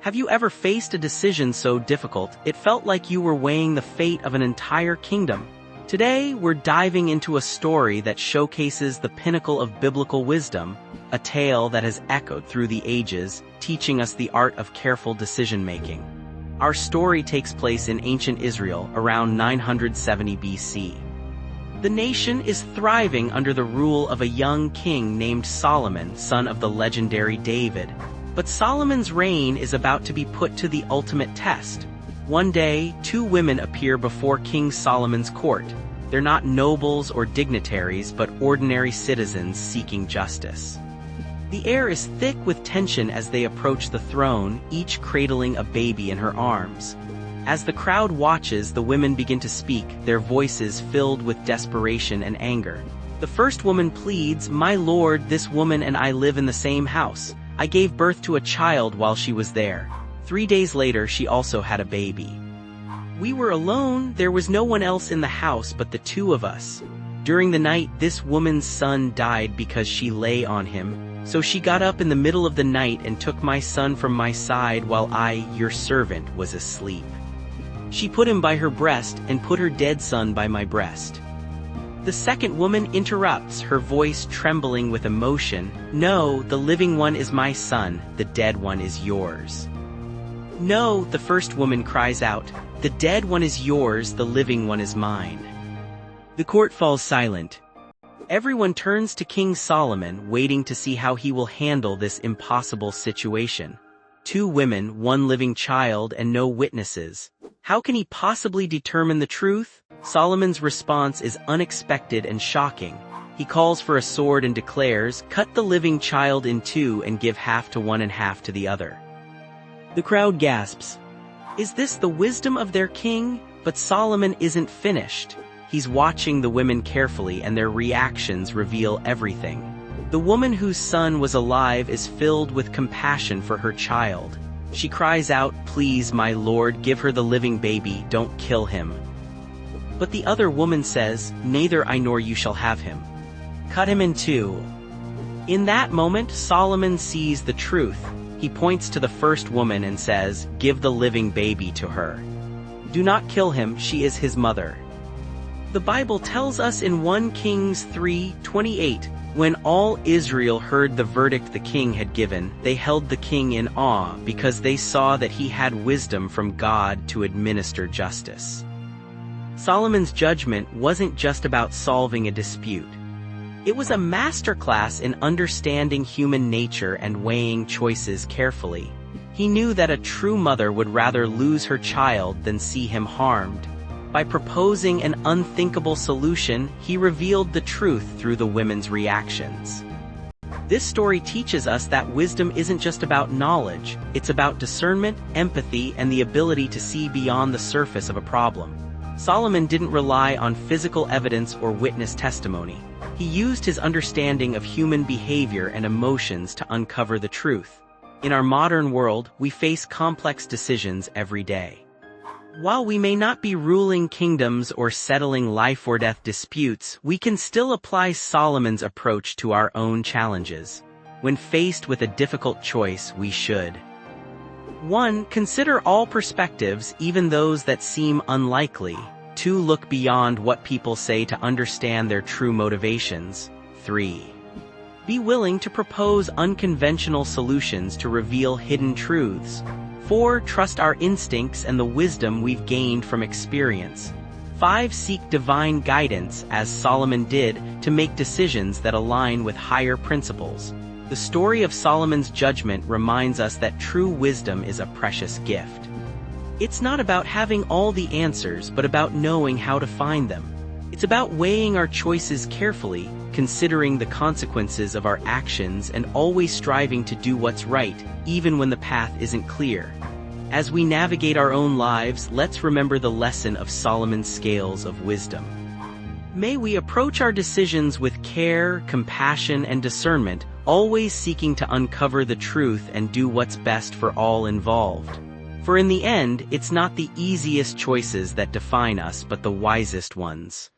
Have you ever faced a decision so difficult it felt like you were weighing the fate of an entire kingdom? Today, we're diving into a story that showcases the pinnacle of biblical wisdom, a tale that has echoed through the ages, teaching us the art of careful decision-making. Our story takes place in ancient Israel around 970 BC. The nation is thriving under the rule of a young king named Solomon, son of the legendary David. But Solomon's reign is about to be put to the ultimate test. One day, two women appear before King Solomon's court. They're not nobles or dignitaries, but ordinary citizens seeking justice. The air is thick with tension as they approach the throne, each cradling a baby in her arms. As the crowd watches, the women begin to speak, their voices filled with desperation and anger. The first woman pleads, "My lord, this woman and I live in the same house. I gave birth to a child while she was there. 3 days later, she also had a baby. We were alone, there was no one else in the house but the two of us. During the night, this woman's son died because she lay on him, so she got up in the middle of the night and took my son from my side while I, your servant, was asleep. She put him by her breast and put her dead son by my breast." The second woman interrupts, her voice trembling with emotion. "No, the living one is my son, the dead one is yours." "No," the first woman cries out, "the dead one is yours, the living one is mine." The court falls silent. Everyone turns to King Solomon, waiting to see how he will handle this impossible situation. Two women, one living child, and no witnesses. How can he possibly determine the truth? Solomon's response is unexpected and shocking. He calls for a sword and declares, "Cut the living child in two and give half to one and half to the other." The crowd gasps. Is this the wisdom of their king? But Solomon isn't finished. He's watching the women carefully, and their reactions reveal everything. The woman whose son was alive is filled with compassion for her child. She cries out, "Please, my lord, give her the living baby, don't kill him." But the other woman says, "Neither I nor you shall have him. Cut him in two." In that moment, Solomon sees the truth. He points to the first woman and says, "Give the living baby to her. Do not kill him, she is his mother." The Bible tells us in 1 Kings 3:28, when all Israel heard the verdict the king had given, they held the king in awe because they saw that he had wisdom from God to administer justice. Solomon's judgment wasn't just about solving a dispute. It was a masterclass in understanding human nature and weighing choices carefully. He knew that a true mother would rather lose her child than see him harmed. By proposing an unthinkable solution, he revealed the truth through the women's reactions. This story teaches us that wisdom isn't just about knowledge, it's about discernment, empathy, and the ability to see beyond the surface of a problem. Solomon didn't rely on physical evidence or witness testimony. He used his understanding of human behavior and emotions to uncover the truth. In our modern world, we face complex decisions every day. While we may not be ruling kingdoms or settling life-or-death disputes, we can still apply Solomon's approach to our own challenges. When faced with a difficult choice, we should 1. Consider all perspectives, even those that seem unlikely. 2. Look beyond what people say to understand their true motivations. 3. Be willing to propose unconventional solutions to reveal hidden truths. 4. Trust our instincts and the wisdom we've gained from experience. 5. Seek divine guidance, as Solomon did, to make decisions that align with higher principles. The story of Solomon's judgment reminds us that true wisdom is a precious gift. It's not about having all the answers, but about knowing how to find them. It's about weighing our choices carefully, considering the consequences of our actions, and always striving to do what's right, even when the path isn't clear. As we navigate our own lives, let's remember the lesson of Solomon's scales of wisdom. May we approach our decisions with care, compassion, and discernment, always seeking to uncover the truth and do what's best for all involved. For in the end, it's not the easiest choices that define us, but the wisest ones.